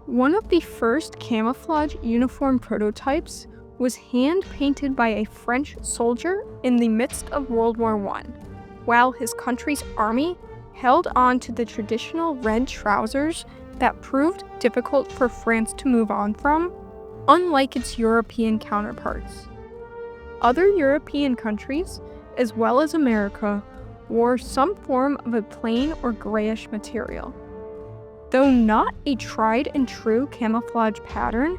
One of the first camouflage uniform prototypes was hand-painted by a French soldier in the midst of World War I, while his country's army held on to the traditional red trousers that proved difficult for France to move on from, unlike its European counterparts. Other European countries, as well as America, wore some form of a plain or grayish material. Though not a tried and true camouflage pattern,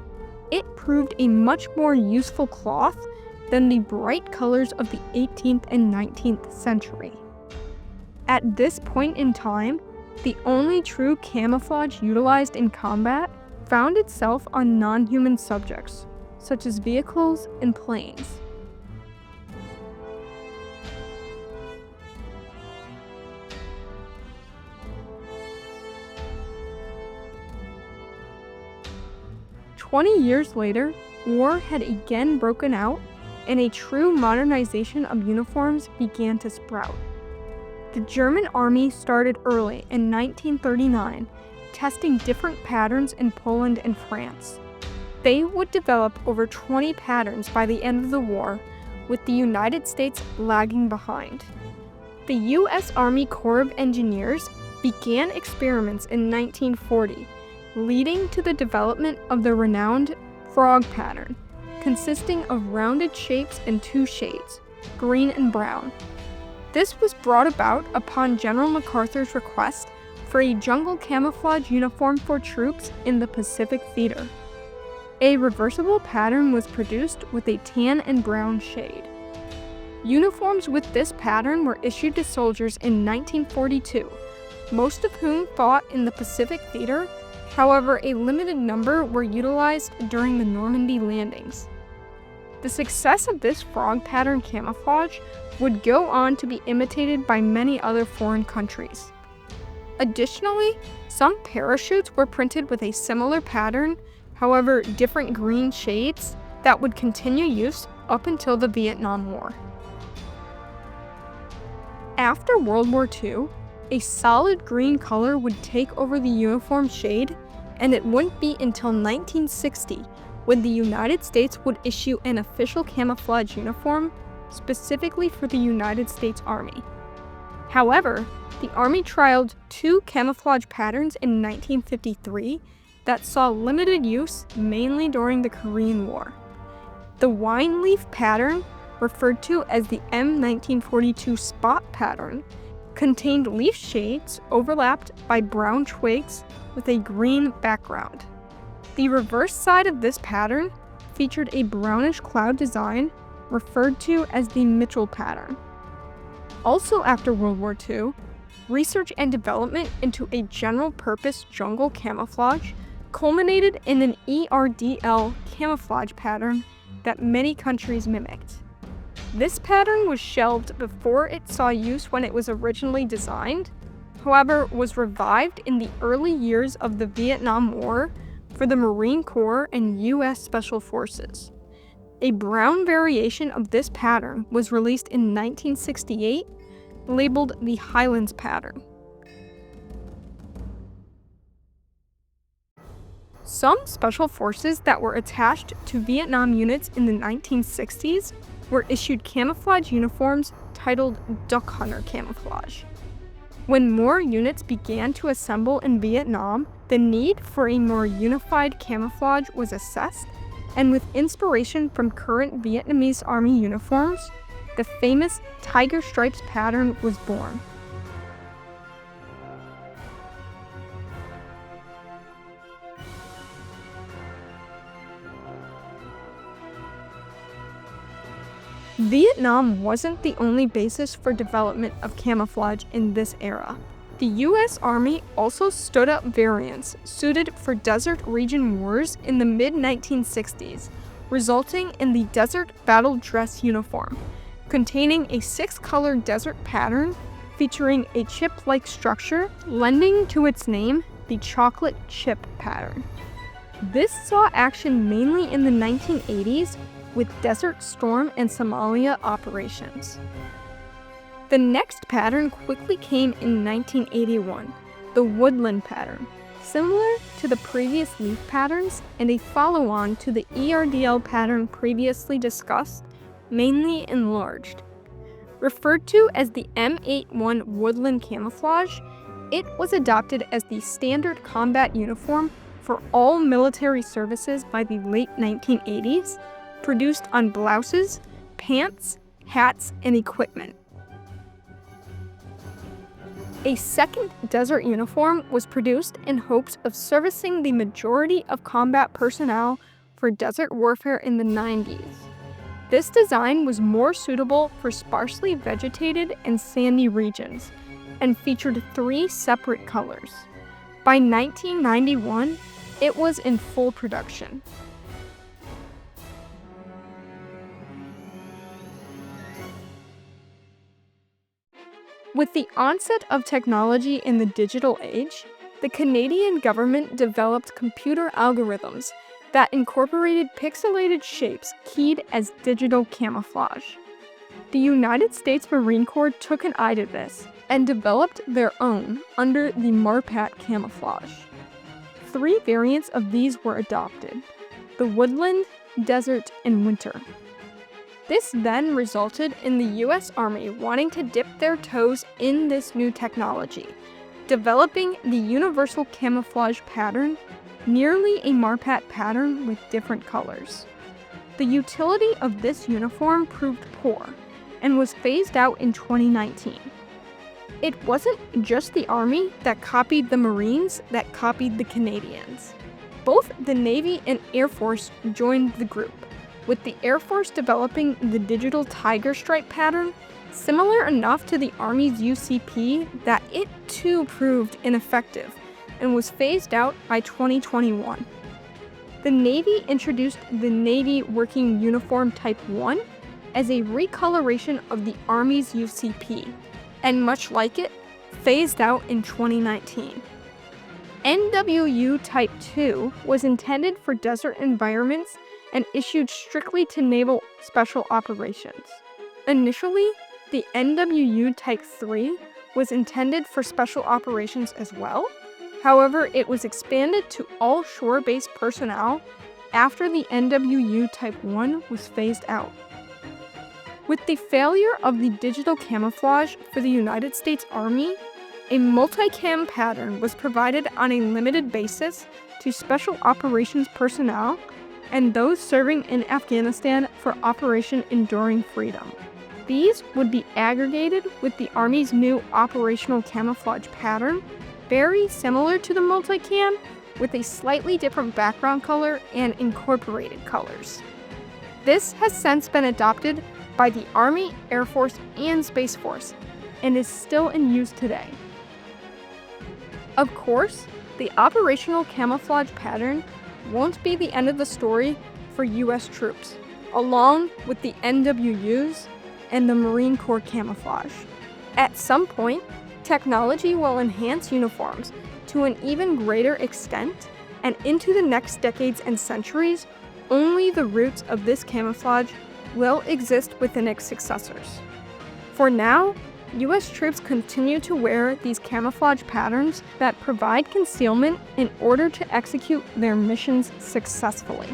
it proved a much more useful cloth than the bright colors of the 18th and 19th century. At this point in time, the only true camouflage utilized in combat found itself on non-human subjects, such as vehicles and planes. "20 years later, war had again broken out, and a true modernization of uniforms began to sprout. The German army started early in 1939, testing different patterns in Poland and France. They would develop over 20 patterns by the end of the war, with the United States lagging behind. The U.S. Army Corps of Engineers began experiments in 1940, leading to the development of the renowned frog pattern, consisting of rounded shapes in two shades, green and brown. This was brought about upon General MacArthur's request for a jungle camouflage uniform for troops in the Pacific Theater. A reversible pattern was produced with a tan and brown shade. Uniforms with this pattern were issued to soldiers in 1942, most of whom fought in the Pacific Theater. However, a limited number were utilized during the Normandy landings. The success of this frog pattern camouflage would go on to be imitated by many other foreign countries. Additionally, some parachutes were printed with a similar pattern, however different green shades, that would continue use up until the Vietnam War. After World War II, a solid green color would take over the uniform shade, and it wouldn't be until 1960 when the United States would issue an official camouflage uniform specifically for the United States Army. However, the Army trialed two camouflage patterns in 1953 that saw limited use mainly during the Korean War. The wine leaf pattern, referred to as the M1942 spot pattern, contained leaf shades overlapped by brown twigs with a green background. The reverse side of this pattern featured a brownish cloud design referred to as the Mitchell pattern. Also after World War II, research and development into a general-purpose jungle camouflage culminated in an ERDL camouflage pattern that many countries mimicked. This pattern was shelved before it saw use when it was originally designed, however, was revived in the early years of the Vietnam War for the Marine Corps and U.S. Special Forces. A brown variation of this pattern was released in 1968, labeled the Highlands pattern. Some special forces that were attached to Vietnam units in the 1960s were issued camouflage uniforms titled Duck Hunter Camouflage. When more units began to assemble in Vietnam, the need for a more unified camouflage was assessed, and with inspiration from current Vietnamese Army uniforms, the famous Tiger Stripes pattern was born. Vietnam wasn't the only basis for development of camouflage in this era. The U.S. Army also stood up variants suited for desert region wars in the mid-1960s, resulting in the Desert Battle Dress uniform, containing a 6-color desert pattern featuring a chip-like structure, lending to its name the chocolate chip pattern. This saw action mainly in the 1980s with Desert Storm and Somalia operations. The next pattern quickly came in 1981, the Woodland pattern, similar to the previous leaf patterns and a follow-on to the ERDL pattern previously discussed, mainly enlarged. Referred to as the M81 Woodland Camouflage, it was adopted as the standard combat uniform for all military services by the late 1980s, produced on blouses, pants, hats, and equipment. A second desert uniform was produced in hopes of servicing the majority of combat personnel for desert warfare in the 90s. This design was more suitable for sparsely vegetated and sandy regions, and featured 3 separate colors. By 1991, it was in full production. With the onset of technology in the digital age, the Canadian government developed computer algorithms that incorporated pixelated shapes keyed as digital camouflage. The United States Marine Corps took an eye to this and developed their own under the MARPAT camouflage. 3 variants of these were adopted: the woodland, desert, and winter. This then resulted in the U.S. Army wanting to dip their toes in this new technology, developing the universal camouflage pattern, nearly a MARPAT pattern with different colors. The utility of this uniform proved poor and was phased out in 2019. It wasn't just the Army that copied the Marines that copied the Canadians. Both the Navy and Air Force joined the group, with the Air Force developing the digital tiger stripe pattern, similar enough to the Army's UCP that it too proved ineffective and was phased out by 2021. The Navy introduced the Navy Working Uniform Type 1 as a recoloration of the Army's UCP, and much like it, phased out in 2019. NWU Type 2 was intended for desert environments and issued strictly to naval special operations. Initially, the NWU Type 3 was intended for special operations as well. However, it was expanded to all shore-based personnel after the NWU Type 1 was phased out. With the failure of the digital camouflage for the United States Army, a multicam pattern was provided on a limited basis to special operations personnel and those serving in Afghanistan for Operation Enduring Freedom. These would be aggregated with the Army's new operational camouflage pattern, very similar to the multicam, with a slightly different background color and incorporated colors. This has since been adopted by the Army, Air Force, and Space Force, and is still in use today. Of course, the operational camouflage pattern won't be the end of the story for U.S. troops, along with the NWUs and the Marine Corps camouflage. At some point, technology will enhance uniforms to an even greater extent, and into the next decades and centuries, only the roots of this camouflage will exist within its successors. For now, U.S. troops continue to wear these camouflage patterns that provide concealment in order to execute their missions successfully.